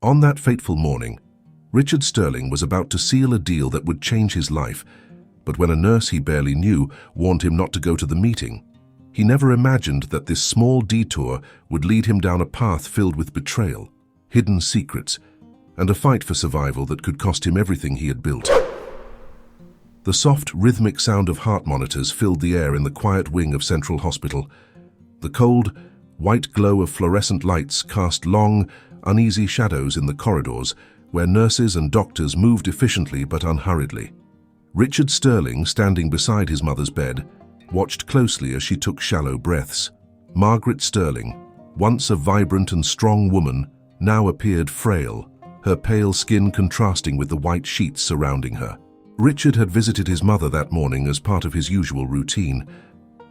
On that fateful morning, Richard Sterling was about to seal a deal that would change his life, but when a nurse he barely knew warned him not to go to the meeting, he never imagined that this small detour would lead him down a path filled with betrayal, hidden secrets, and a fight for survival that could cost him everything he had built. The soft, rhythmic sound of heart monitors filled the air in the quiet wing of Central Hospital. The cold, white glow of fluorescent lights cast long, uneasy shadows in the corridors where nurses and doctors moved efficiently but unhurriedly. Richard Sterling, standing beside his mother's bed, watched closely as she took shallow breaths. Margaret Sterling, once a vibrant and strong woman, now appeared frail, her pale skin contrasting with the white sheets surrounding her. Richard had visited his mother that morning as part of his usual routine.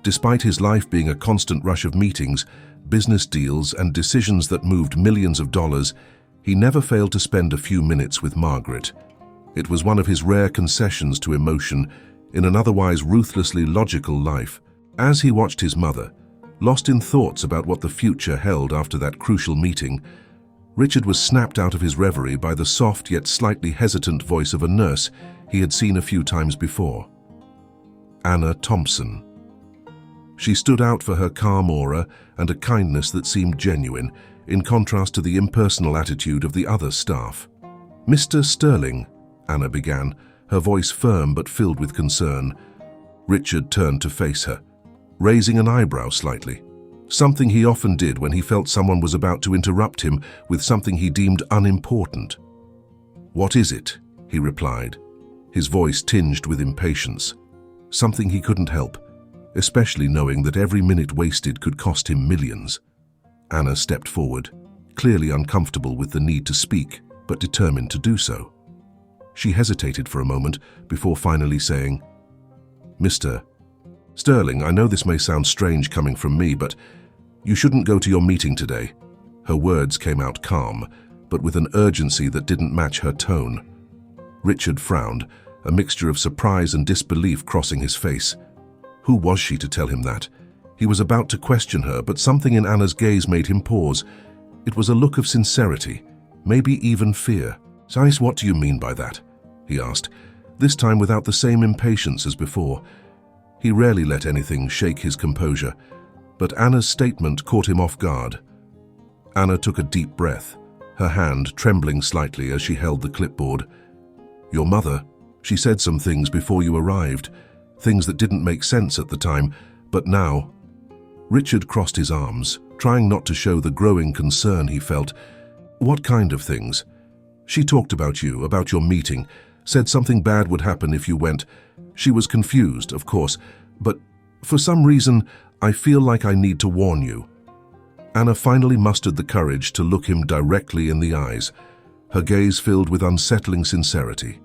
Despite his life being a constant rush of meetings, business deals, and decisions that moved millions of dollars, he never failed to spend a few minutes with Margaret. It was one of his rare concessions to emotion in an otherwise ruthlessly logical life. As he watched his mother, lost in thoughts about what the future held after that crucial meeting, Richard was snapped out of his reverie by the soft yet slightly hesitant voice of a nurse he had seen a few times before. Anna Thompson. She stood out for her calm aura and a kindness that seemed genuine, in contrast to the impersonal attitude of the other staff. "Mr. Sterling," Anna began, her voice firm but filled with concern. Richard turned to face her, raising an eyebrow slightly, something he often did when he felt someone was about to interrupt him with something he deemed unimportant. "What is it?" he replied, his voice tinged with impatience. Something he couldn't help, especially knowing that every minute wasted could cost him millions. Anna stepped forward, clearly uncomfortable with the need to speak, but determined to do so. She hesitated for a moment before finally saying, "Mr. Sterling, I know this may sound strange coming from me, but you shouldn't go to your meeting today." Her words came out calm, but with an urgency that didn't match her tone. Richard frowned, a mixture of surprise and disbelief crossing his face. Who was she to tell him that? He was about to question her, but something in Anna's gaze made him pause. It was a look of sincerity, maybe even fear. "Size, what do you mean by that?" he asked, this time without the same impatience as before. He rarely let anything shake his composure, but Anna's statement caught him off guard. Anna took a deep breath, her hand trembling slightly as she held the clipboard. "Your mother, she said some things before you arrived, things that didn't make sense at the time, but now..." Richard crossed his arms, trying not to show the growing concern he felt. "What kind of things?" "She talked about you, about your meeting, said something bad would happen if you went. She was confused, of course, but for some reason, I feel like I need to warn you." Anna finally mustered the courage to look him directly in the eyes, her gaze filled with unsettling sincerity.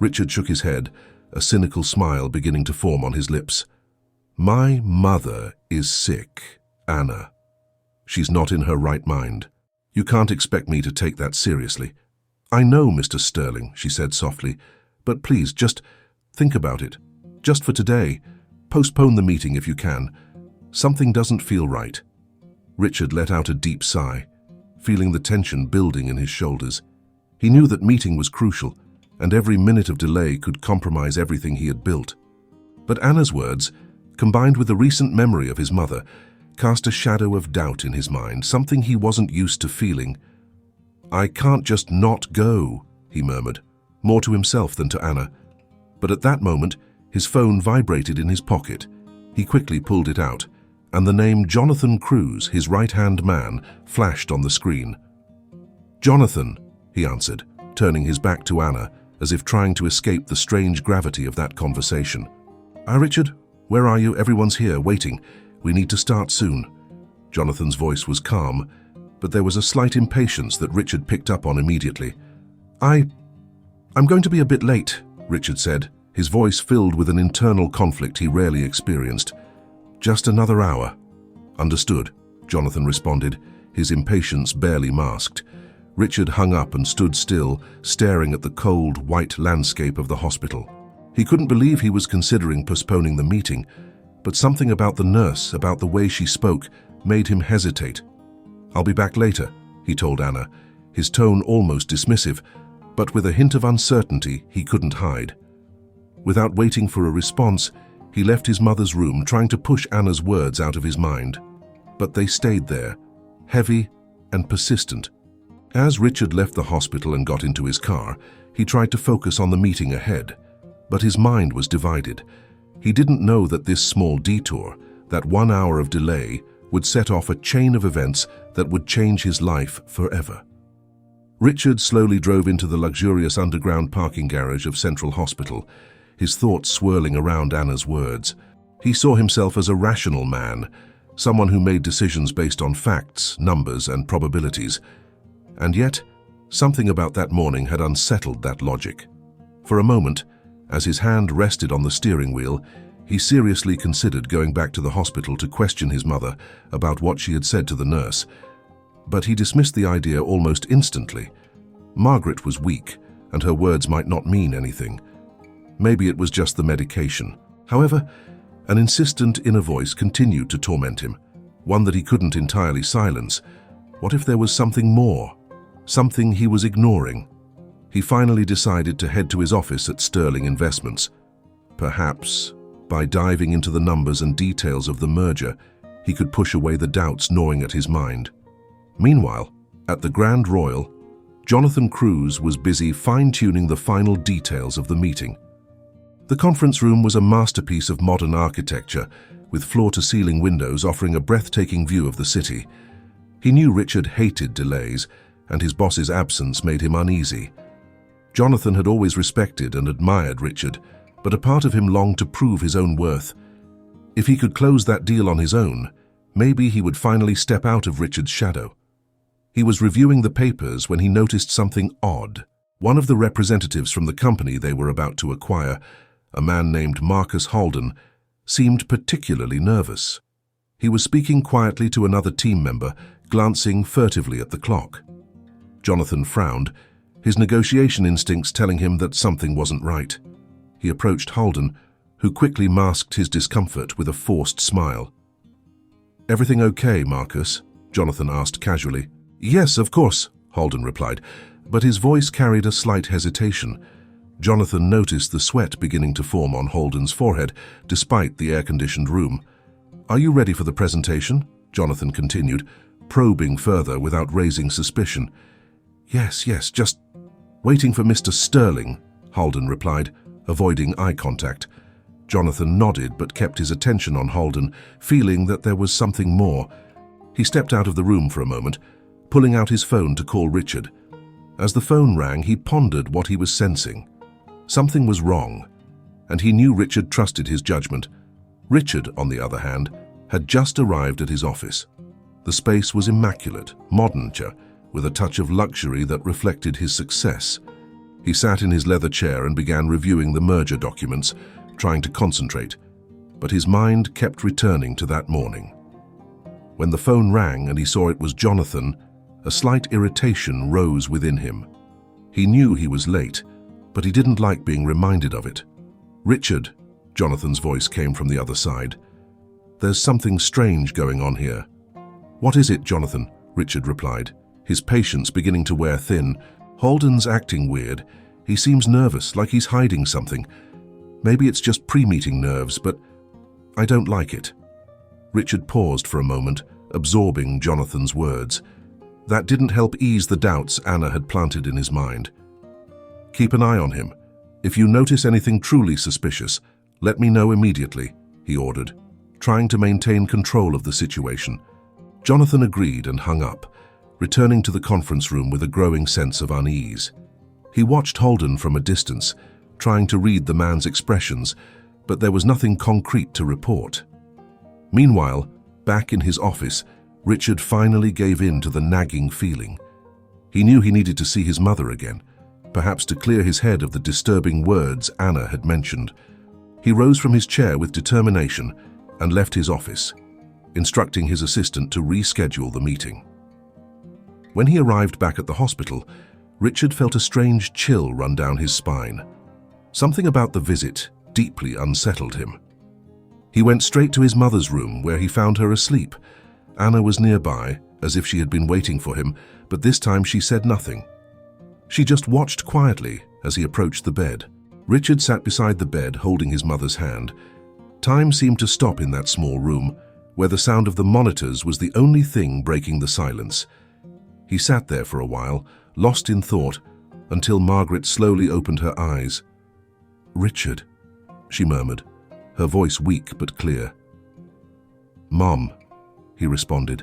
Richard shook his head, a cynical smile beginning to form on his lips. "My mother is sick, Anna. She's not in her right mind. You can't expect me to take that seriously." "I know, Mr. Sterling," she said softly, "but please, just think about it. Just for today. Postpone the meeting if you can. Something doesn't feel right." Richard let out a deep sigh, feeling the tension building in his shoulders. He knew that meeting was crucial, and every minute of delay could compromise everything he had built. But Anna's words, combined with the recent memory of his mother, cast a shadow of doubt in his mind, something he wasn't used to feeling. "I can't just not go," he murmured, more to himself than to Anna. But at that moment, his phone vibrated in his pocket. He quickly pulled it out, and the name Jonathan Cruz, his right-hand man, flashed on the screen. "Jonathan," he answered, turning his back to Anna, as if trying to escape the strange gravity of that conversation. Richard, where are you? Everyone's here, waiting. We need to start soon." Jonathan's voice was calm, but there was a slight impatience that Richard picked up on immediately. I'm going to be a bit late," Richard said, his voice filled with an internal conflict he rarely experienced. "Just another hour." "Understood," Jonathan responded, his impatience barely masked. Richard hung up and stood still, staring at the cold, white landscape of the hospital. He couldn't believe he was considering postponing the meeting, but something about the nurse, about the way she spoke, made him hesitate. "I'll be back later," he told Anna, his tone almost dismissive, but with a hint of uncertainty he couldn't hide. Without waiting for a response, he left his mother's room, trying to push Anna's words out of his mind. But they stayed there, heavy and persistent. As Richard left the hospital and got into his car, he tried to focus on the meeting ahead. But his mind was divided. He didn't know that this small detour, that 1 hour of delay, would set off a chain of events that would change his life forever. Richard slowly drove into the luxurious underground parking garage of Central Hospital, his thoughts swirling around Anna's words. He saw himself as a rational man, someone who made decisions based on facts, numbers, and probabilities. And yet, something about that morning had unsettled that logic. For a moment, as his hand rested on the steering wheel, he seriously considered going back to the hospital to question his mother about what she had said to the nurse. But he dismissed the idea almost instantly. Margaret was weak, and her words might not mean anything. Maybe it was just the medication. However, an insistent inner voice continued to torment him, one that he couldn't entirely silence. What if there was something more? Something he was ignoring? He finally decided to head to his office at Sterling Investments. Perhaps, by diving into the numbers and details of the merger, he could push away the doubts gnawing at his mind. Meanwhile, at the Grand Royal, Jonathan Cruz was busy fine-tuning the final details of the meeting. The conference room was a masterpiece of modern architecture, with floor-to-ceiling windows offering a breathtaking view of the city. He knew Richard hated delays, and his boss's absence made him uneasy. Jonathan had always respected and admired Richard, but a part of him longed to prove his own worth. If he could close that deal on his own, maybe he would finally step out of Richard's shadow. He was reviewing the papers when he noticed something odd. One of the representatives from the company they were about to acquire, a man named Marcus Holden, seemed particularly nervous. He was speaking quietly to another team member, glancing furtively at the clock. Jonathan frowned, his negotiation instincts telling him that something wasn't right. He approached Holden, who quickly masked his discomfort with a forced smile. "Everything okay, Marcus?" Jonathan asked casually. "Yes, of course," Holden replied, but his voice carried a slight hesitation. Jonathan noticed the sweat beginning to form on Holden's forehead, despite the air-conditioned room. "Are you ready for the presentation?" Jonathan continued, probing further without raising suspicion. Yes, just waiting for Mr. Sterling," Holden replied, avoiding eye contact. Jonathan nodded but kept his attention on Holden, feeling that there was something more. He stepped out of the room for a moment, pulling out his phone to call Richard. As the phone rang, he pondered what he was sensing. Something was wrong, and he knew Richard trusted his judgment. Richard, on the other hand, had just arrived at his office. The space was immaculate, modern, with a touch of luxury that reflected his success. He sat in his leather chair and began reviewing the merger documents, trying to concentrate, but his mind kept returning to that morning. When the phone rang and he saw it was Jonathan, a slight irritation rose within him. He knew he was late, but he didn't like being reminded of it. "Richard," Jonathan's voice came from the other side. "There's something strange going on here." "What is it, Jonathan?" Richard replied, his patience beginning to wear thin. "Holden's acting weird. He seems nervous, like he's hiding something. Maybe it's just pre-meeting nerves, but I don't like it." Richard paused for a moment, absorbing Jonathan's words. That didn't help ease the doubts Anna had planted in his mind. "Keep an eye on him. If you notice anything truly suspicious, let me know immediately," he ordered, trying to maintain control of the situation. Jonathan agreed and hung up, returning to the conference room with a growing sense of unease. He watched Holden from a distance, trying to read the man's expressions, but there was nothing concrete to report. Meanwhile, back in his office, Richard finally gave in to the nagging feeling. He knew he needed to see his mother again, perhaps to clear his head of the disturbing words Anna had mentioned. He rose from his chair with determination and left his office, instructing his assistant to reschedule the meeting. When he arrived back at the hospital, Richard felt a strange chill run down his spine. Something about the visit deeply unsettled him. He went straight to his mother's room, where he found her asleep. Anna was nearby, as if she had been waiting for him, but this time she said nothing. She just watched quietly as he approached the bed. Richard sat beside the bed, holding his mother's hand. Time seemed to stop in that small room, where the sound of the monitors was the only thing breaking the silence. He sat there for a while, lost in thought, until Margaret slowly opened her eyes. "Richard," she murmured, her voice weak but clear. "Mom," he responded,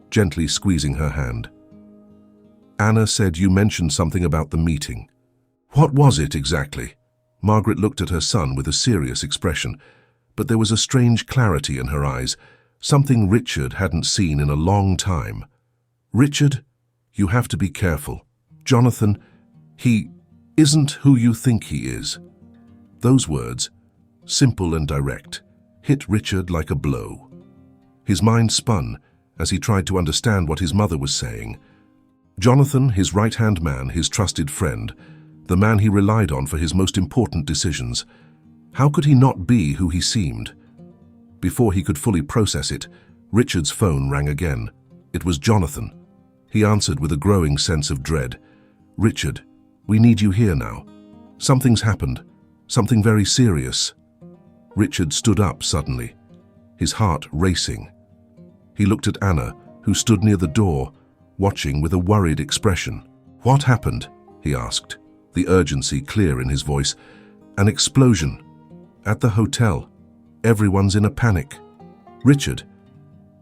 gently squeezing her hand. "Anna said you mentioned something about the meeting. What was it exactly?" Margaret looked at her son with a serious expression, but there was a strange clarity in her eyes, something Richard hadn't seen in a long time. "Richard, you have to be careful. Jonathan, he isn't who you think he is." Those words, simple and direct, hit Richard like a blow. His mind spun as he tried to understand what his mother was saying. Jonathan, his right-hand man, his trusted friend, the man he relied on for his most important decisions. How could he not be who he seemed? Before he could fully process it, Richard's phone rang again. It was Jonathan. He answered with a growing sense of dread. "Richard, we need you here now. Something's happened. Something very serious." Richard stood up suddenly, his heart racing. He looked at Anna, who stood near the door, watching with a worried expression. "What happened?" he asked, the urgency clear in his voice. "An explosion. At the hotel. Everyone's in a panic." "Richard,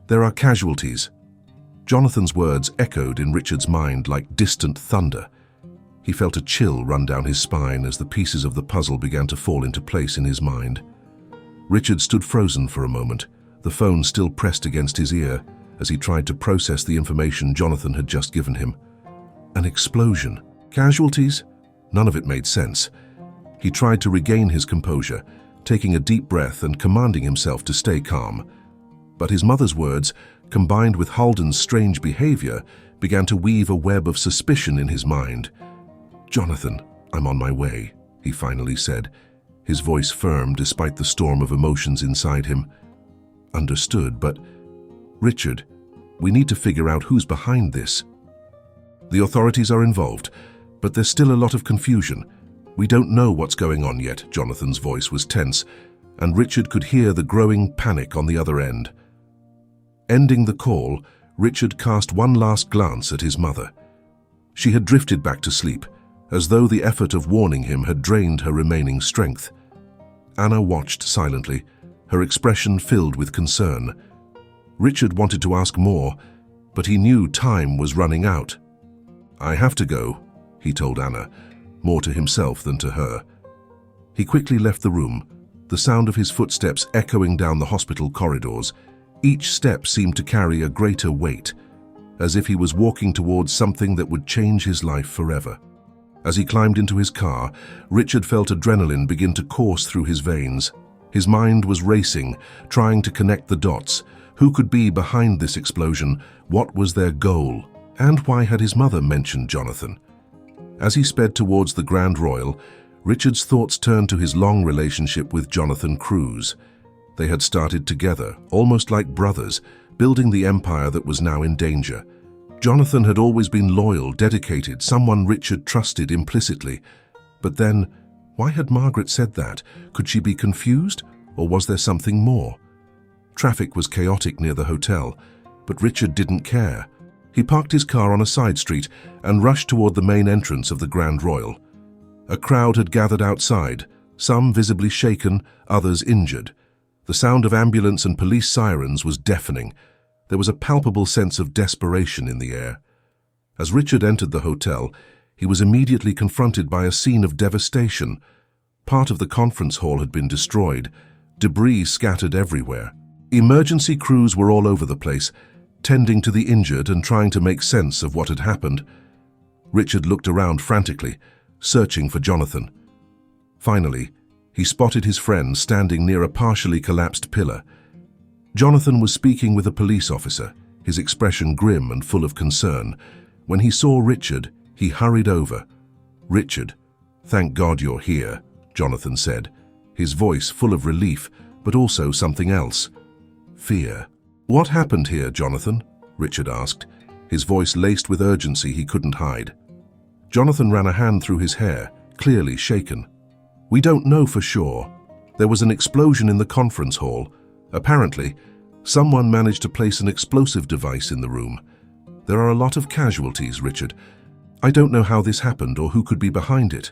there are casualties." Jonathan's words echoed in Richard's mind like distant thunder. He felt a chill run down his spine as the pieces of the puzzle began to fall into place in his mind. Richard stood frozen for a moment, the phone still pressed against his ear, as he tried to process the information Jonathan had just given him. An explosion. Casualties? None of it made sense. He tried to regain his composure, taking a deep breath and commanding himself to stay calm. But his mother's words, combined with Halden's strange behavior, began to weave a web of suspicion in his mind. "Jonathan, I'm on my way," he finally said, his voice firm despite the storm of emotions inside him. "Understood, but Richard, we need to figure out who's behind this. The authorities are involved, but there's still a lot of confusion. We don't know what's going on yet." Jonathan's voice was tense, and Richard could hear the growing panic on the other end. Ending the call, Richard cast one last glance at his mother. She had drifted back to sleep, as though the effort of warning him had drained her remaining strength. Anna watched silently, her expression filled with concern. Richard wanted to ask more, but he knew time was running out. "I have to go," he told Anna, more to himself than to her. He quickly left the room, the sound of his footsteps echoing down the hospital corridors. Each step seemed to carry a greater weight, as if he was walking towards something that would change his life forever. As he climbed into his car, Richard felt adrenaline begin to course through his veins. His mind was racing, trying to connect the dots. Who could be behind this explosion? What was their goal? And why had his mother mentioned Jonathan? As he sped towards the Grand Royal, Richard's thoughts turned to his long relationship with Jonathan Cruz. They had started together, almost like brothers, building the empire that was now in danger. Jonathan had always been loyal, dedicated, someone Richard trusted implicitly. But then, why had Margaret said that? Could she be confused, or was there something more? Traffic was chaotic near the hotel, but Richard didn't care. He parked his car on a side street and rushed toward the main entrance of the Grand Royal. A crowd had gathered outside, some visibly shaken, others injured. The sound of ambulance and police sirens was deafening. There was a palpable sense of desperation in the air. As Richard entered the hotel, he was immediately confronted by a scene of devastation. Part of the conference hall had been destroyed, debris scattered everywhere. Emergency crews were all over the place, tending to the injured and trying to make sense of what had happened. Richard looked around frantically, searching for Jonathan. Finally, he spotted his friend standing near a partially collapsed pillar. Jonathan was speaking with a police officer, his expression grim and full of concern. When he saw Richard, he hurried over. "Richard, thank God you're here," Jonathan said, his voice full of relief, but also something else. Fear. "What happened here, Jonathan?" Richard asked, his voice laced with urgency he couldn't hide. Jonathan ran a hand through his hair, clearly shaken. "We don't know for sure. There was an explosion in the conference hall. Apparently, someone managed to place an explosive device in the room. There are a lot of casualties, Richard. I don't know how this happened or who could be behind it."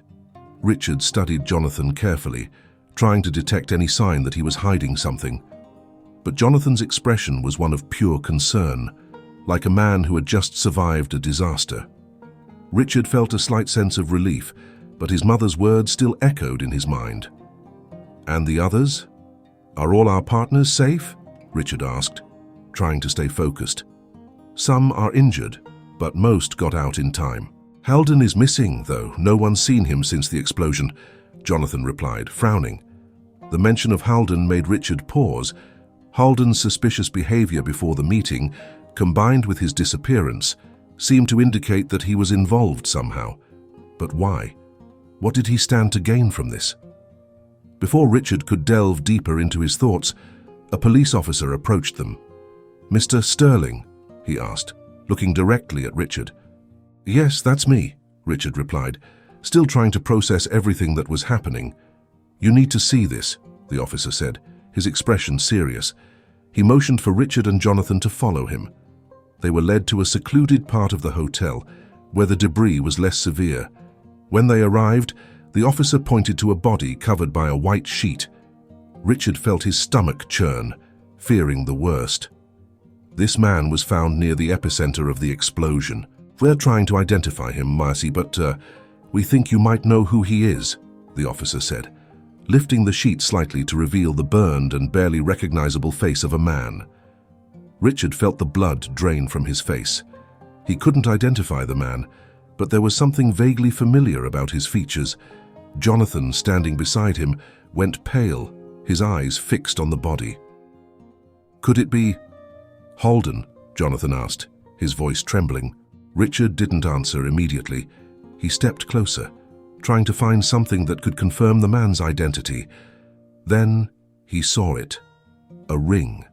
Richard studied Jonathan carefully, trying to detect any sign that he was hiding something. But Jonathan's expression was one of pure concern, like a man who had just survived a disaster. Richard felt a slight sense of relief, but his mother's words still echoed in his mind. "And the others? Are all our partners safe?" Richard asked, trying to stay focused. "Some are injured, but most got out in time." "Halden is missing, though. No one's seen him since the explosion," Jonathan replied, frowning. The mention of Halden made Richard pause. Halden's suspicious behavior before the meeting, combined with his disappearance, seemed to indicate that he was involved somehow. But why? What did he stand to gain from this? Before Richard could delve deeper into his thoughts, a police officer approached them. "Mr. Sterling?" he asked, looking directly at Richard. "Yes, that's me," Richard replied, still trying to process everything that was happening. "You need to see this," the officer said, his expression serious. He motioned for Richard and Jonathan to follow him. They were led to a secluded part of the hotel, where the debris was less severe. When they arrived, the officer pointed to a body covered by a white sheet. Richard felt his stomach churn, fearing the worst. "This man was found near the epicenter of the explosion. We're trying to identify him, Marcy, but we think you might know who he is," the officer said, lifting the sheet slightly to reveal the burned and barely recognizable face of a man. Richard felt the blood drain from his face. He couldn't identify the man, but there was something vaguely familiar about his features. Jonathan, standing beside him, went pale, his eyes fixed on the body. "Could it be Halden?" Jonathan asked, his voice trembling. Richard didn't answer immediately. He stepped closer, trying to find something that could confirm the man's identity. Then he saw it. A ring.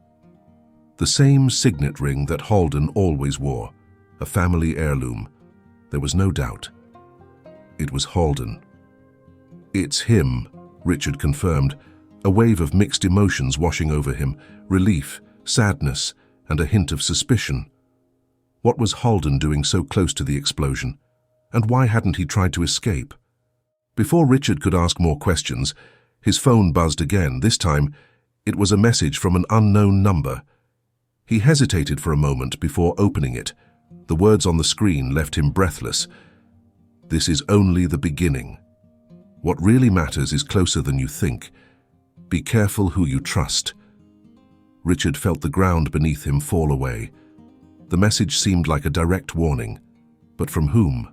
The same signet ring that Halden always wore, a family heirloom. There was no doubt. It was Halden. "It's him," Richard confirmed, a wave of mixed emotions washing over him, relief, sadness, and a hint of suspicion. What was Halden doing so close to the explosion? And why hadn't he tried to escape? Before Richard could ask more questions, his phone buzzed again. This time, it was a message from an unknown number. He hesitated for a moment before opening it. The words on the screen left him breathless. "This is only the beginning. What really matters is closer than you think. Be careful who you trust." Richard felt the ground beneath him fall away. The message seemed like a direct warning. But from whom?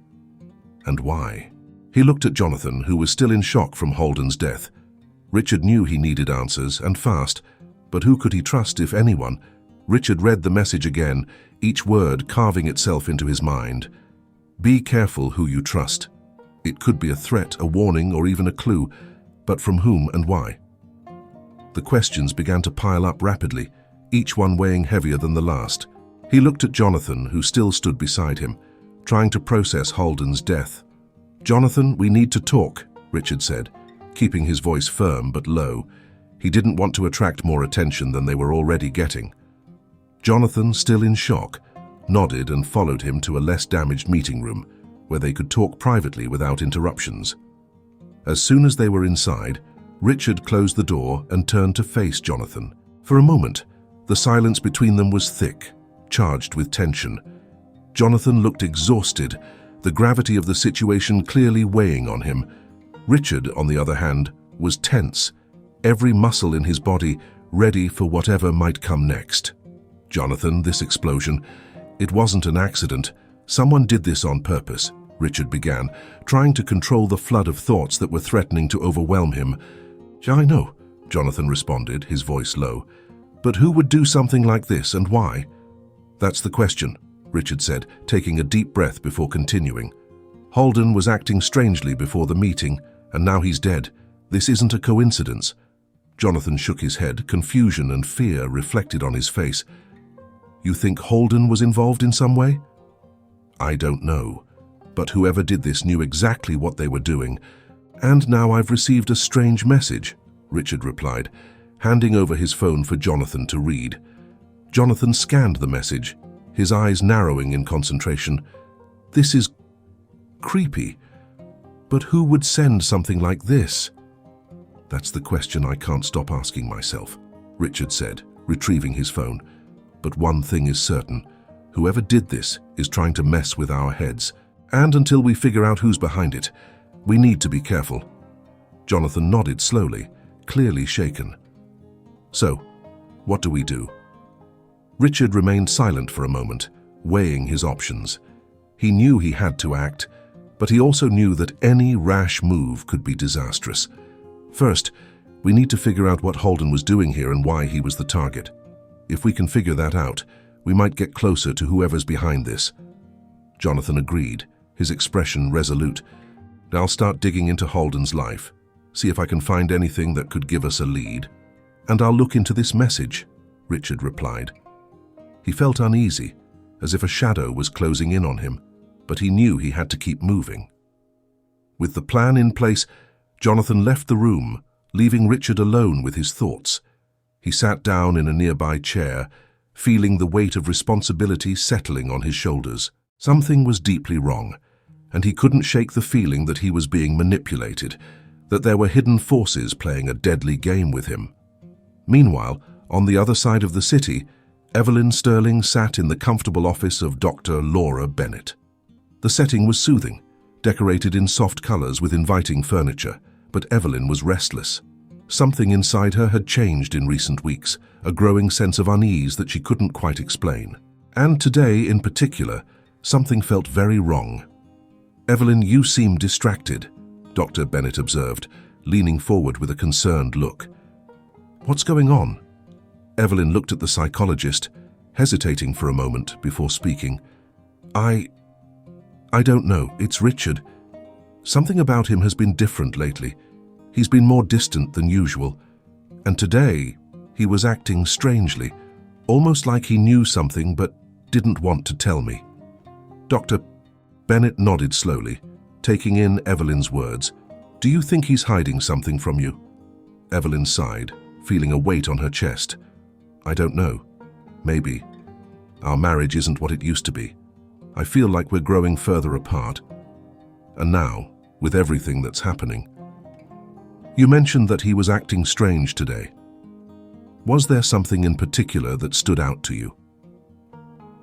And why? He looked at Jonathan, who was still in shock from Halden's death. Richard knew he needed answers, and fast, but who could he trust, if anyone? Richard read the message again, each word carving itself into his mind. Be careful who you trust. It could be a threat, a warning, or even a clue, but from whom and why? The questions began to pile up rapidly, each one weighing heavier than the last. He looked at Jonathan, who still stood beside him, trying to process Halden's death. "Jonathan, we need to talk," Richard said, keeping his voice firm but low. He didn't want to attract more attention than they were already getting. Jonathan, still in shock, nodded and followed him to a less damaged meeting room, where they could talk privately without interruptions. As soon as they were inside, Richard closed the door and turned to face Jonathan. For a moment, the silence between them was thick, charged with tension. Jonathan looked exhausted, the gravity of the situation clearly weighing on him. Richard, on the other hand, was tense, every muscle in his body ready for whatever might come next. "Jonathan, this explosion, it wasn't an accident. Someone did this on purpose," Richard began, trying to control the flood of thoughts that were threatening to overwhelm him. "I know," Jonathan responded, his voice low. "But who would do something like this, and why?" "That's the question," Richard said, taking a deep breath before continuing. "Halden was acting strangely before the meeting, and now he's dead. This isn't a coincidence." Jonathan shook his head, confusion and fear reflected on his face. "You think Halden was involved in some way?" I don't know. But whoever did this knew exactly what they were doing. And now I've received a strange message, Richard replied, handing over his phone for Jonathan to read. Jonathan scanned the message, his eyes narrowing in concentration. This is creepy. But who would send something like this? That's the question I can't stop asking myself, Richard said, retrieving his phone. But one thing is certain. Whoever did this is trying to mess with our heads. And until we figure out who's behind it, we need to be careful. Jonathan nodded slowly, clearly shaken. So, what do we do? Richard remained silent for a moment, weighing his options. He knew he had to act, but he also knew that any rash move could be disastrous. First, we need to figure out what Holden was doing here and why he was the target. If we can figure that out, we might get closer to whoever's behind this. Jonathan agreed, his expression resolute. I'll start digging into Holden's life, see if I can find anything that could give us a lead. And I'll look into this message, Richard replied. He felt uneasy, as if a shadow was closing in on him, but he knew he had to keep moving. With the plan in place, Jonathan left the room, leaving Richard alone with his thoughts. He sat down in a nearby chair, feeling the weight of responsibility settling on his shoulders. Something was deeply wrong, and he couldn't shake the feeling that he was being manipulated, that there were hidden forces playing a deadly game with him. Meanwhile, on the other side of the city, Evelyn Sterling sat in the comfortable office of Dr. Laura Bennett. The setting was soothing, decorated in soft colors with inviting furniture, but Evelyn was restless. Something inside her had changed in recent weeks, a growing sense of unease that she couldn't quite explain. And today, in particular, something felt very wrong. "Evelyn, you seem distracted," Dr. Bennett observed, leaning forward with a concerned look. "What's going on?" Evelyn looked at the psychologist, hesitating for a moment before speaking. I don't know. It's Richard. Something about him has been different lately. He's been more distant than usual. And today, he was acting strangely, almost like he knew something but didn't want to tell me. Dr. Bennett nodded slowly, taking in Evelyn's words. "Do you think he's hiding something from you?" Evelyn sighed, feeling a weight on her chest. "I don't know. Maybe. Our marriage isn't what it used to be. I feel like we're growing further apart. And now, with everything that's happening." "You mentioned that he was acting strange today. Was there something in particular that stood out to you?"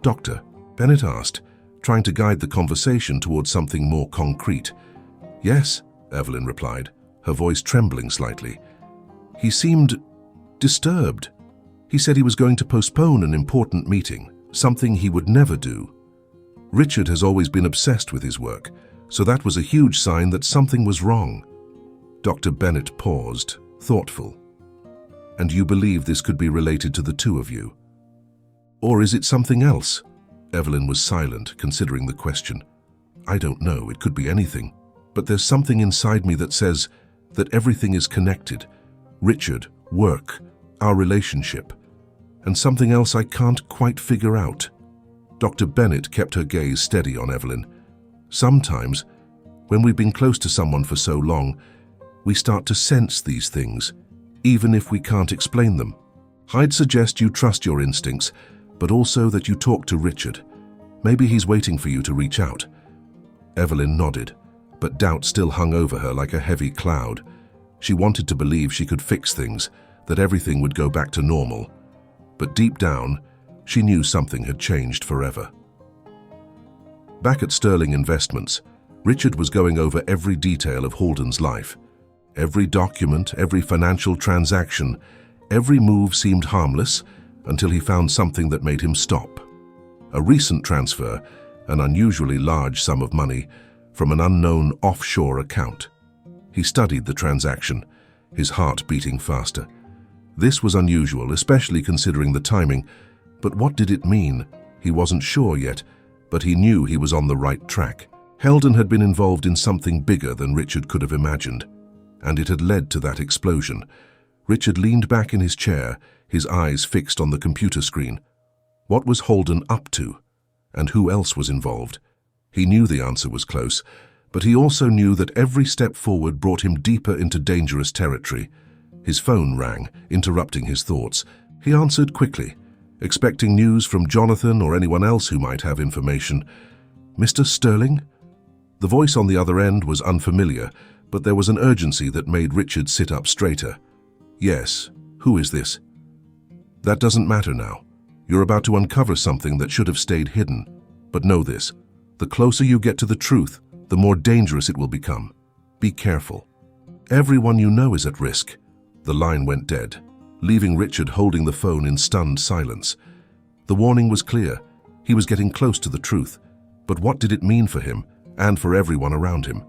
"Doctor," Bennett asked, trying to guide the conversation towards something more concrete. "Yes," Evelyn replied, her voice trembling slightly. "He seemed disturbed. He said he was going to postpone an important meeting, something he would never do. Richard has always been obsessed with his work, so that was a huge sign that something was wrong." Dr. Bennett paused, thoughtful. "And you believe this could be related to the two of you? Or is it something else?" Evelyn was silent, considering the question. "I don't know, it could be anything. But there's something inside me that says that everything is connected. Richard, work, our relationship, and something else I can't quite figure out." Dr. Bennett kept her gaze steady on Evelyn. "Sometimes, when we've been close to someone for so long, we start to sense these things, even if we can't explain them. I'd suggest you trust your instincts, but also that you talk to Richard. Maybe he's waiting for you to reach out." Evelyn nodded, but doubt still hung over her like a heavy cloud. She wanted to believe she could fix things, that everything would go back to normal. But deep down, she knew something had changed forever. Back at Sterling Investments, Richard was going over every detail of Holden's life. Every document, every financial transaction, every move seemed harmless until he found something that made him stop. A recent transfer, an unusually large sum of money, from an unknown offshore account. He studied the transaction, his heart beating faster. This was unusual, especially considering the timing, but what did it mean? He wasn't sure yet, but he knew he was on the right track. Holden had been involved in something bigger than Richard could have imagined, and it had led to that explosion. Richard leaned back in his chair, his eyes fixed on the computer screen. What was Holden up to? And who else was involved? He knew the answer was close, but he also knew that every step forward brought him deeper into dangerous territory. His phone rang, interrupting his thoughts. He answered quickly, expecting news from Jonathan or anyone else who might have information. "Mr. Sterling?" The voice on the other end was unfamiliar, but there was an urgency that made Richard sit up straighter. "Yes, who is this?" "That doesn't matter now. You're about to uncover something that should have stayed hidden. But know this, the closer you get to the truth, the more dangerous it will become. Be careful. Everyone you know is at risk." The line went dead, leaving Richard holding the phone in stunned silence. The warning was clear. He was getting close to the truth. But what did it mean for him and for everyone around him?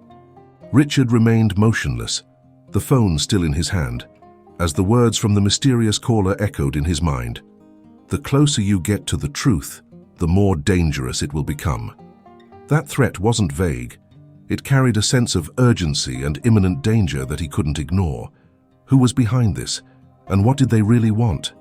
Richard remained motionless, the phone still in his hand, as the words from the mysterious caller echoed in his mind. "The closer you get to the truth, the more dangerous it will become." That threat wasn't vague. It carried a sense of urgency and imminent danger that he couldn't ignore. Who was behind this, and what did they really want?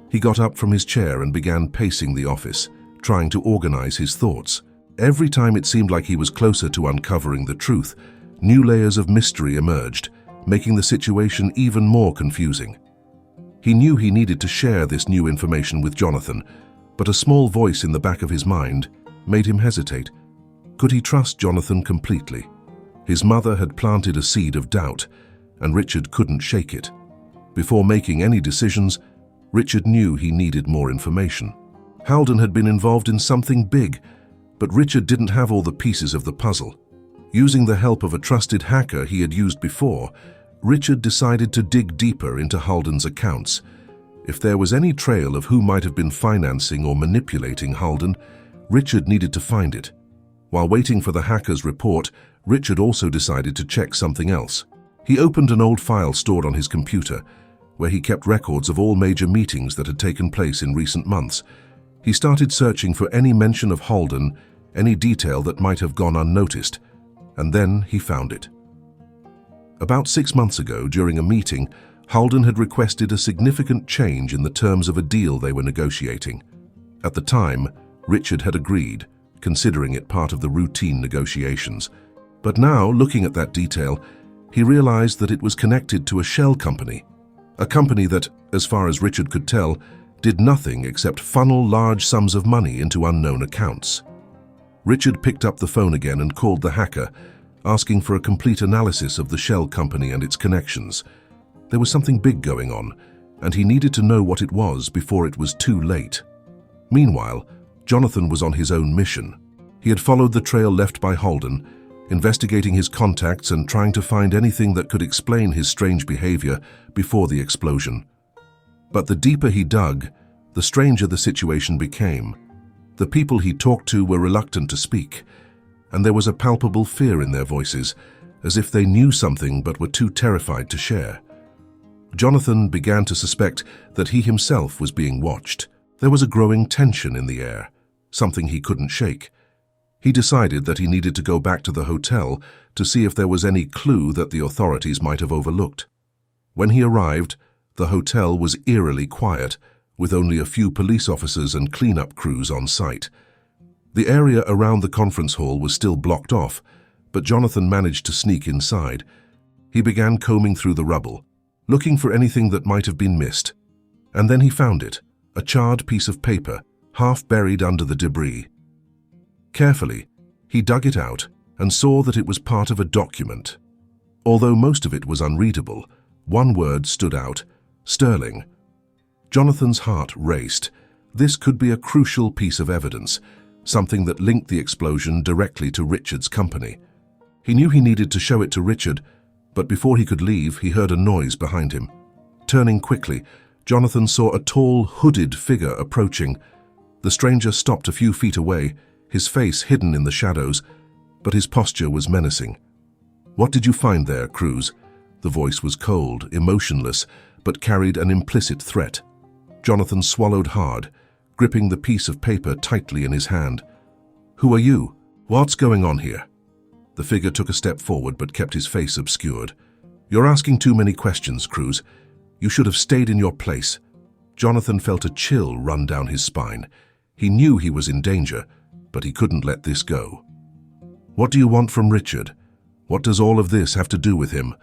He got up from his chair and began pacing the office, trying to organize his thoughts. Every time it seemed like he was closer to uncovering the truth, new layers of mystery emerged, making the situation even more confusing. He knew he needed to share this new information with Jonathan, but a small voice in the back of his mind made him hesitate. Could he trust Jonathan completely? His mother had planted a seed of doubt, and Richard couldn't shake it. Before making any decisions, Richard knew he needed more information. Halden had been involved in something big, but Richard didn't have all the pieces of the puzzle. Using the help of a trusted hacker he had used before, Richard decided to dig deeper into Halden's accounts. If there was any trail of who might have been financing or manipulating Halden, Richard needed to find it. While waiting for the hacker's report, Richard also decided to check something else. He opened an old file stored on his computer, where he kept records of all major meetings that had taken place in recent months. He started searching for any mention of Halden, any detail that might have gone unnoticed, and then he found it. About 6 months ago, during a meeting, Halden had requested a significant change in the terms of a deal they were negotiating. At the time, Richard had agreed, considering it part of the routine negotiations. But now, looking at that detail, he realized that it was connected to a shell company, a company that, as far as Richard could tell, did nothing except funnel large sums of money into unknown accounts. Richard picked up the phone again and called the hacker, asking for a complete analysis of the shell company and its connections. There was something big going on, and he needed to know what it was before it was too late. Meanwhile, Jonathan was on his own mission. He had followed the trail left by Halden, investigating his contacts and trying to find anything that could explain his strange behavior before the explosion. But the deeper he dug, the stranger the situation became. The people he talked to were reluctant to speak, and there was a palpable fear in their voices, as if they knew something but were too terrified to share. Jonathan began to suspect that he himself was being watched. There was a growing tension in the air, something he couldn't shake. He decided that he needed to go back to the hotel to see if there was any clue that the authorities might have overlooked. When he arrived, the hotel was eerily quiet, with only a few police officers and cleanup crews on site. The area around the conference hall was still blocked off, but Jonathan managed to sneak inside. He began combing through the rubble, looking for anything that might have been missed. And then he found it, a charred piece of paper, half buried under the debris. Carefully, he dug it out and saw that it was part of a document. Although most of it was unreadable, one word stood out: Sterling. Jonathan's heart raced. This could be a crucial piece of evidence, something that linked the explosion directly to Richard's company. He knew he needed to show it to Richard, but before he could leave, he heard a noise behind him. Turning quickly, Jonathan saw a tall, hooded figure approaching. The stranger stopped a few feet away, his face hidden in the shadows, but his posture was menacing. "What did you find there, Cruz?" The voice was cold, emotionless, but carried an implicit threat. Jonathan swallowed hard, gripping the piece of paper tightly in his hand. "Who are you? What's going on here?" The figure took a step forward but kept his face obscured. "You're asking too many questions, Cruz. You should have stayed in your place." Jonathan felt a chill run down his spine. He knew he was in danger, but he couldn't let this go. "What do you want from Richard? What does all of this have to do with him?"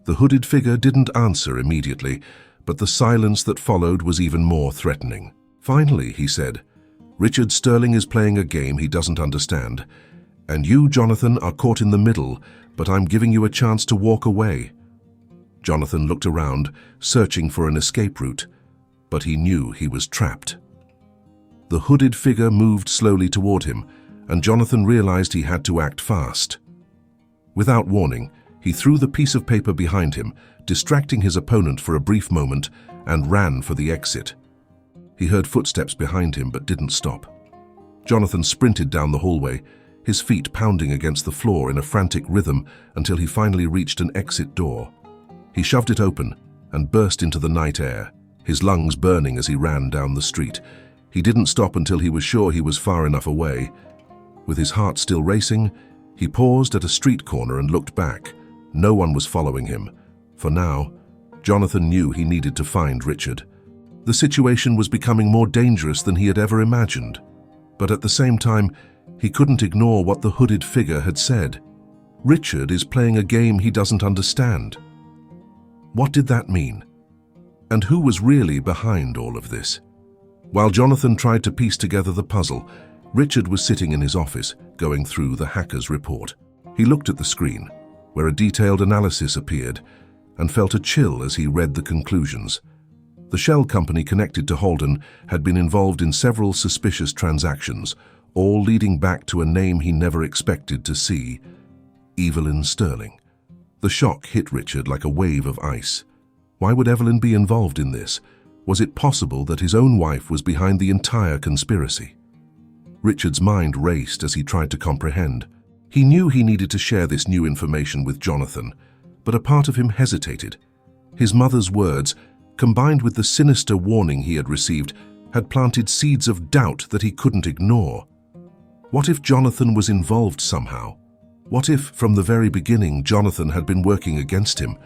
The hooded figure didn't answer immediately, but the silence that followed was even more threatening. Finally, he said, "Richard Sterling is playing a game he doesn't understand. And you, Jonathan, are caught in the middle, but I'm giving you a chance to walk away." Jonathan looked around, searching for an escape route, but he knew he was trapped. The hooded figure moved slowly toward him, and Jonathan realized he had to act fast. Without warning, he threw the piece of paper behind him, distracting his opponent for a brief moment, and ran for the exit. He heard footsteps behind him but didn't stop. Jonathan sprinted down the hallway, his feet pounding against the floor in a frantic rhythm until he finally reached an exit door. He shoved it open and burst into the night air, his lungs burning as he ran down the street. He didn't stop until he was sure he was far enough away. With his heart still racing, he paused at a street corner and looked back. No one was following him. For now, Jonathan knew he needed to find Richard. The situation was becoming more dangerous than he had ever imagined. But at the same time, he couldn't ignore what the hooded figure had said. Richard is playing a game he doesn't understand. What did that mean? And who was really behind all of this? While Jonathan tried to piece together the puzzle, Richard was sitting in his office, going through the hacker's report. He looked at the screen, where a detailed analysis appeared, and felt a chill as he read the conclusions. The shell company connected to Holden had been involved in several suspicious transactions, all leading back to a name he never expected to see: Evelyn Sterling. The shock hit Richard like a wave of ice. Why would Evelyn be involved in this? Was it possible that his own wife was behind the entire conspiracy? Richard's mind raced as he tried to comprehend. He knew he needed to share this new information with Jonathan, but a part of him hesitated. His mother's words, combined with the sinister warning he had received, had planted seeds of doubt that he couldn't ignore. What if Jonathan was involved somehow? What if, from the very beginning, Jonathan had been working against him?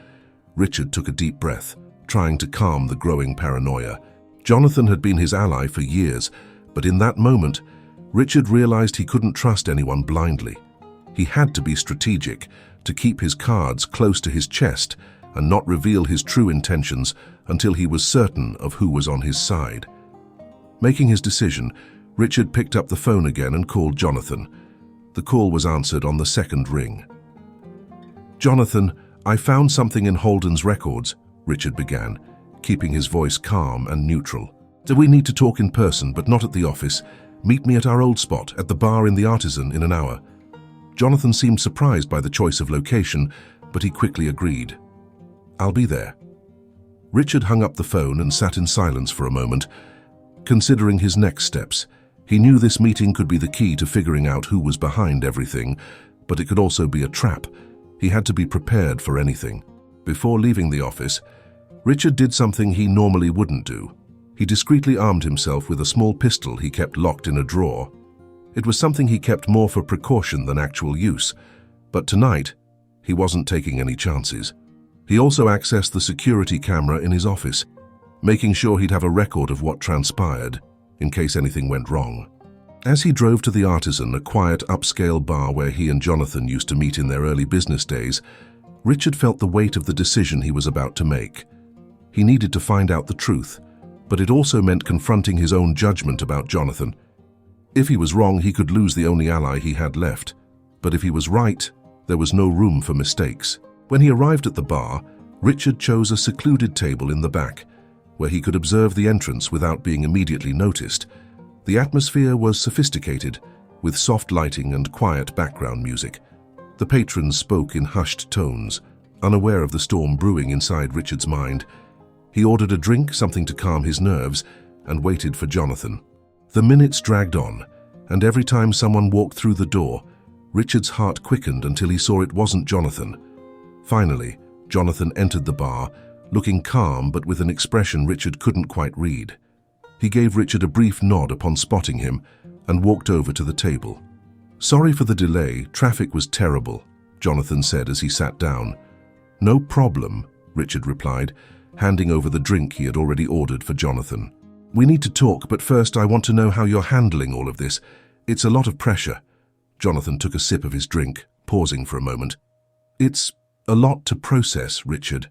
Richard took a deep breath, trying to calm the growing paranoia. Jonathan had been his ally for years, but in that moment, Richard realized he couldn't trust anyone blindly. He had to be strategic, to keep his cards close to his chest and not reveal his true intentions until he was certain of who was on his side. Making his decision, Richard picked up the phone again and called Jonathan. The call was answered on the second ring. "Jonathan, I found something in Holden's records," Richard began, keeping his voice calm and neutral. "So we need to talk in person, but not at the office. Meet me at our old spot, at the bar in the Artisan, in an hour." Jonathan seemed surprised by the choice of location, but he quickly agreed. "I'll be there." Richard hung up the phone and sat in silence for a moment, considering his next steps. He knew this meeting could be the key to figuring out who was behind everything, but it could also be a trap. He had to be prepared for anything. Before leaving the office, Richard did something he normally wouldn't do. He discreetly armed himself with a small pistol he kept locked in a drawer. It was something he kept more for precaution than actual use, but tonight, he wasn't taking any chances. He also accessed the security camera in his office, making sure he'd have a record of what transpired, in case anything went wrong. As he drove to the Artisan, a quiet, upscale bar where he and Jonathan used to meet in their early business days, Richard felt the weight of the decision he was about to make. He needed to find out the truth, but it also meant confronting his own judgment about Jonathan. If he was wrong, he could lose the only ally he had left. But if he was right, there was no room for mistakes. When he arrived at the bar, Richard chose a secluded table in the back, where he could observe the entrance without being immediately noticed. The atmosphere was sophisticated, with soft lighting and quiet background music. The patrons spoke in hushed tones, unaware of the storm brewing inside Richard's mind. He ordered a drink, something to calm his nerves, and waited for Jonathan. The minutes dragged on, and every time someone walked through the door, Richard's heart quickened until he saw it wasn't Jonathan. Finally, Jonathan entered the bar, looking calm but with an expression Richard couldn't quite read. He gave Richard a brief nod upon spotting him and walked over to the table. "Sorry for the delay, traffic was terrible," Jonathan said as he sat down. "No problem," Richard replied, handing over the drink he had already ordered for Jonathan. "We need to talk, but first I want to know how you're handling all of this. It's a lot of pressure." Jonathan took a sip of his drink, pausing for a moment. It's a lot to process, Richard.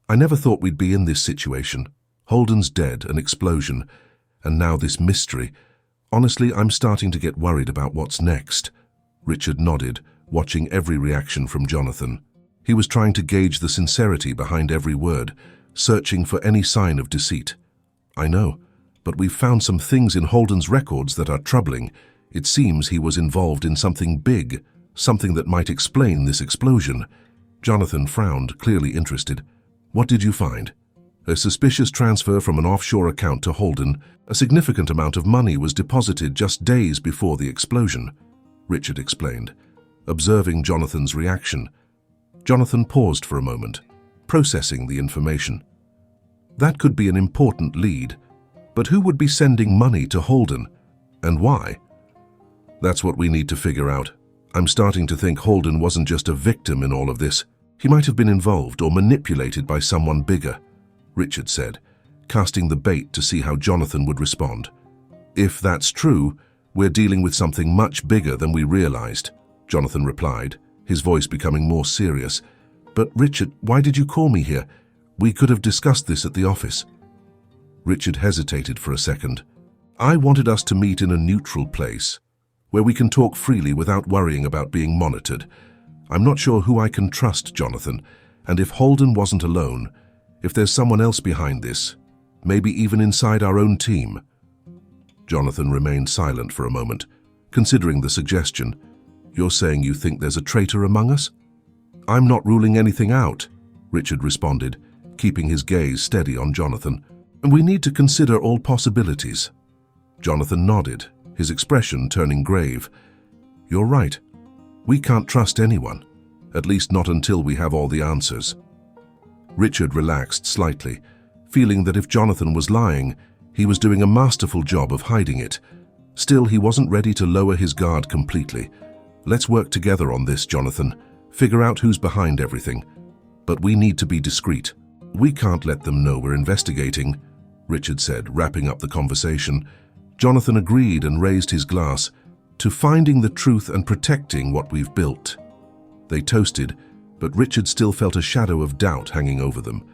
I never thought we'd be in this situation. Holden's dead, an explosion, and now this mystery. Honestly, I'm starting to get worried about what's next. Richard nodded, watching every reaction from Jonathan. He was trying to gauge the sincerity behind every word, searching for any sign of deceit. I know, but we've found some things in Holden's records that are troubling. It seems he was involved in something big, something that might explain this explosion. Jonathan frowned, clearly interested. What did you find? A suspicious transfer from an offshore account to Holden. A significant amount of money was deposited just days before the explosion, Richard explained, observing Jonathan's reaction. Jonathan paused for a moment, processing the information. That could be an important lead, but who would be sending money to Holden, and why? That's what we need to figure out. I'm starting to think Holden wasn't just a victim in all of this. He might have been involved or manipulated by someone bigger, Richard said, casting the bait to see how Jonathan would respond. If that's true, we're dealing with something much bigger than we realized, Jonathan replied, his voice becoming more serious. But Richard, why did you call me here? We could have discussed this at the office. Richard hesitated for a second. I wanted us to meet in a neutral place, where we can talk freely without worrying about being monitored. I'm not sure who I can trust, Jonathan, and if Holden wasn't alone, if there's someone else behind this, maybe even inside our own team. Jonathan remained silent for a moment, considering the suggestion. You're saying you think there's a traitor among us? I'm not ruling anything out, Richard responded, keeping his gaze steady on Jonathan. And we need to consider all possibilities. Jonathan nodded, his expression turning grave. You're right. We can't trust anyone, at least not until we have all the answers. Richard relaxed slightly, feeling that if Jonathan was lying, he was doing a masterful job of hiding it. Still, he wasn't ready to lower his guard completely. Let's work together on this, Jonathan. Figure out who's behind everything. But we need to be discreet. We can't let them know we're investigating, Richard said, wrapping up the conversation. Jonathan agreed and raised his glass, to finding the truth and protecting what we've built. They toasted, but Richard still felt a shadow of doubt hanging over them.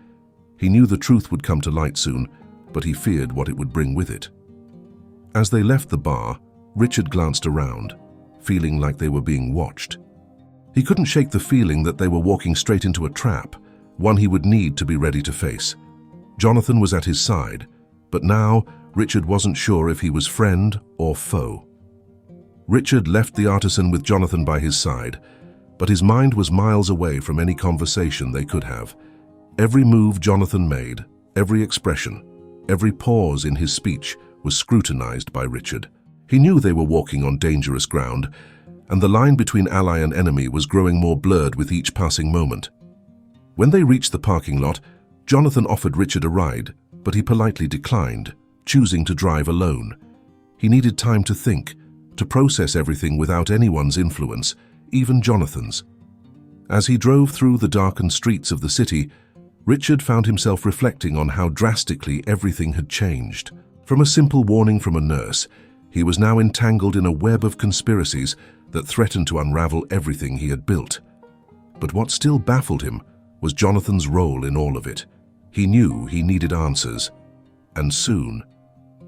He knew the truth would come to light soon, but he feared what it would bring with it. As they left the bar, Richard glanced around, feeling like they were being watched. He couldn't shake the feeling that they were walking straight into a trap, one he would need to be ready to face. Jonathan was at his side, but now Richard wasn't sure if he was friend or foe. Richard left the artisan with Jonathan by his side, but his mind was miles away from any conversation they could have. Every move Jonathan made, every expression, every pause in his speech was scrutinized by Richard. He knew they were walking on dangerous ground, and the line between ally and enemy was growing more blurred with each passing moment. When they reached the parking lot, Jonathan offered Richard a ride, but he politely declined, choosing to drive alone. He needed time to think, to process everything without anyone's influence, even Jonathan's. As he drove through the darkened streets of the city, Richard found himself reflecting on how drastically everything had changed. From a simple warning from a nurse, he was now entangled in a web of conspiracies that threatened to unravel everything he had built. But what still baffled him was Jonathan's role in all of it. He knew he needed answers, and soon.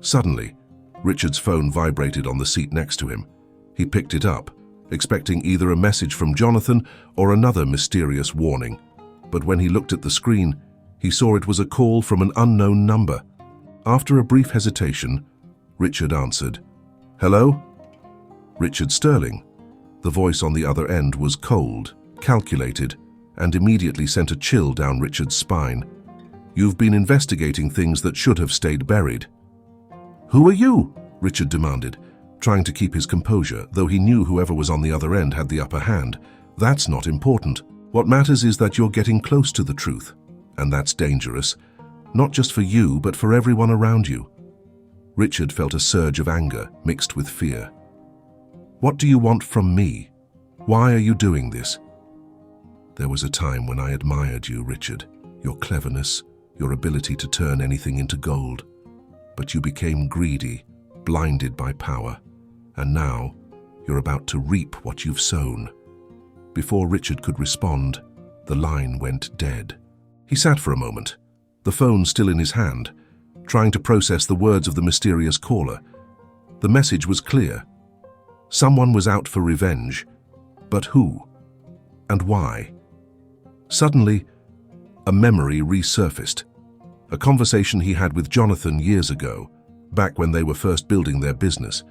Suddenly, Richard's phone vibrated on the seat next to him. He picked it up, expecting either a message from Jonathan or another mysterious warning. But when he looked at the screen, he saw it was a call from an unknown number. After a brief hesitation, Richard answered. Hello? Richard Sterling. The voice on the other end was cold, calculated, and immediately sent a chill down Richard's spine. You've been investigating things that should have stayed buried. Who are you? Richard demanded, trying to keep his composure, though he knew whoever was on the other end had the upper hand. That's not important. What matters is that you're getting close to the truth, and that's dangerous, not just for you, but for everyone around you. Richard felt a surge of anger mixed with fear. What do you want from me? Why are you doing this? There was a time when I admired you, Richard, your cleverness, your ability to turn anything into gold. But you became greedy, blinded by power, and now You're about to reap what you've sown." Before Richard could respond, the line went dead. He sat for a moment, the phone still in his hand, trying to process the words of the mysterious caller. The message was clear. Someone was out for revenge, but who? And why? Suddenly, a memory resurfaced. A conversation he had with Jonathan years ago, back when they were first building their business.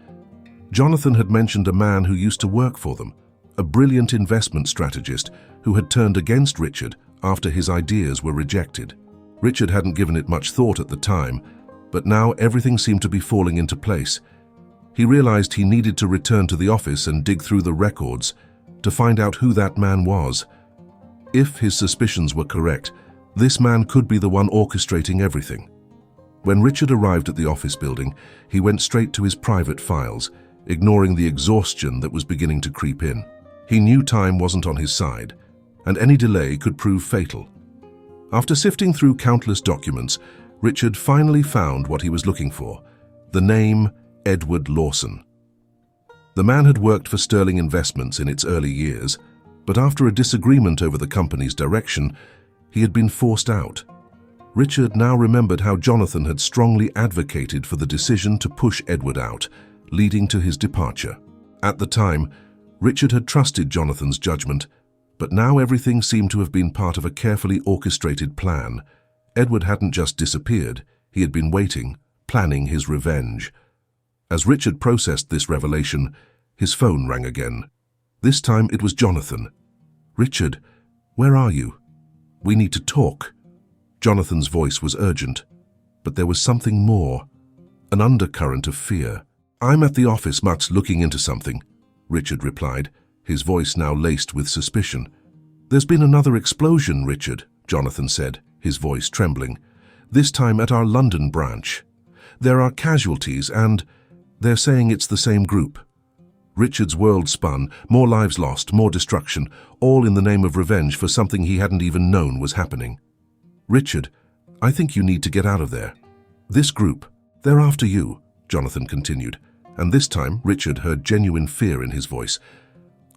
Jonathan had mentioned a man who used to work for them, a brilliant investment strategist who had turned against Richard after his ideas were rejected. Richard hadn't given it much thought at the time, but now everything seemed to be falling into place. He realized he needed to return to the office and dig through the records to find out who that man was. If his suspicions were correct, this man could be the one orchestrating everything. When Richard arrived at the office building, he went straight to his private files, ignoring the exhaustion that was beginning to creep in. He knew time wasn't on his side, and any delay could prove fatal. After sifting through countless documents, Richard finally found what he was looking for: the name Edward Lawson. The man had worked for Sterling Investments in its early years, but after a disagreement over the company's direction, he had been forced out. Richard now remembered how Jonathan had strongly advocated for the decision to push Edward out, leading to his departure. At the time, Richard had trusted Jonathan's judgment, but now everything seemed to have been part of a carefully orchestrated plan. Edward hadn't just disappeared, he had been waiting, planning his revenge. As Richard processed this revelation, his phone rang again. This time it was Jonathan. "Richard, where are you? We need to talk." Jonathan's voice was urgent, but there was something more, an undercurrent of fear. "I'm at the office, Max, looking into something," Richard replied, his voice now laced with suspicion. "There's been another explosion, Richard," Jonathan said, his voice trembling. "This time at our London branch. There are casualties and they're saying it's the same group." Richard's world spun, more lives lost, more destruction, all in the name of revenge for something he hadn't even known was happening. "Richard, I think you need to get out of there. This group, they're after you," Jonathan continued, and this time Richard heard genuine fear in his voice.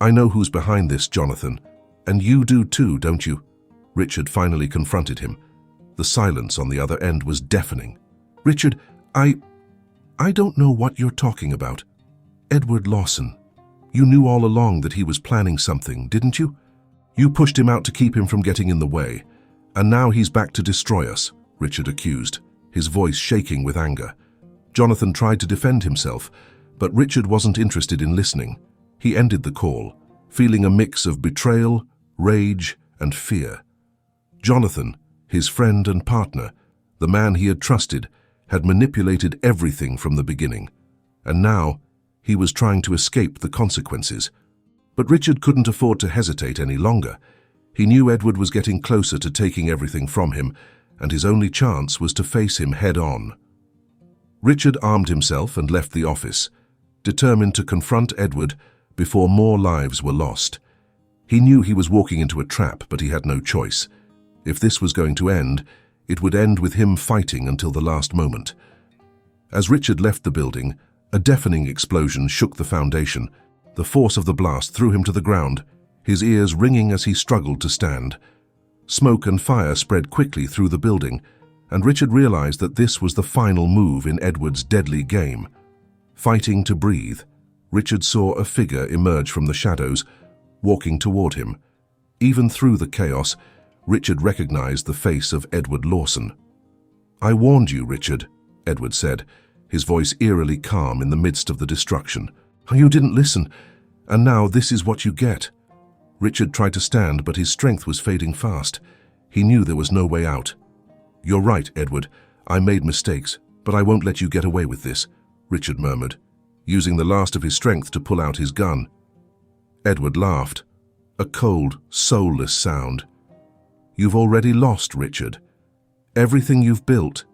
"I know who's behind this, Jonathan, and you do too, don't you?" Richard finally confronted him. The silence on the other end was deafening. "Richard, I don't know what you're talking about. Edward Lawson. You knew all along that he was planning something, didn't you? You pushed him out to keep him from getting in the way. And now he's back to destroy us," Richard accused, his voice shaking with anger. Jonathan tried to defend himself, but Richard wasn't interested in listening. He ended the call, feeling a mix of betrayal, rage, and fear. Jonathan, his friend and partner, the man he had trusted, had manipulated everything from the beginning, and now he was trying to escape the consequences. But Richard couldn't afford to hesitate any longer. He knew Edward was getting closer to taking everything from him, and his only chance was to face him head-on. Richard armed himself and left the office, determined to confront Edward before more lives were lost. He knew he was walking into a trap, but he had no choice. If this was going to end, it would end with him fighting until the last moment. As Richard left the building, a deafening explosion shook the foundation. The force of the blast threw him to the ground, his ears ringing as he struggled to stand. Smoke and fire spread quickly through the building, and Richard realized that this was the final move in Edward's deadly game. Fighting to breathe, Richard saw a figure emerge from the shadows, walking toward him. Even through the chaos, Richard recognized the face of Edward Lawson. "I warned you, Richard," Edward said, his voice eerily calm in the midst of the destruction. "You didn't listen, and now this is what you get." Richard tried to stand, but his strength was fading fast. He knew there was no way out. "You're right, Edward. I made mistakes, but I won't let you get away with this," Richard murmured, using the last of his strength to pull out his gun. Edward laughed, a cold, soulless sound. "You've already lost, Richard. Everything you've built,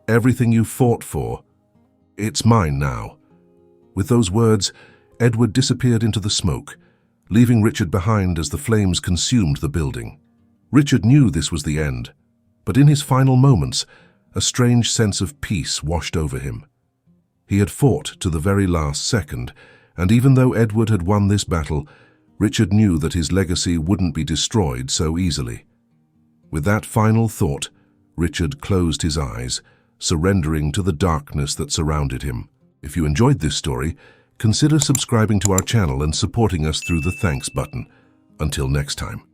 everything you've fought for, it's mine now." With those words, Edward disappeared into the smoke, leaving Richard behind as the flames consumed the building. Richard knew this was the end, but in his final moments, a strange sense of peace washed over him. He had fought to the very last second, And even though Edward had won this battle, Richard knew that his legacy wouldn't be destroyed so easily. With that final thought, Richard closed his eyes, surrendering to the darkness that surrounded him. If you enjoyed this story, consider subscribing to our channel and supporting us through the thanks button. Until next time.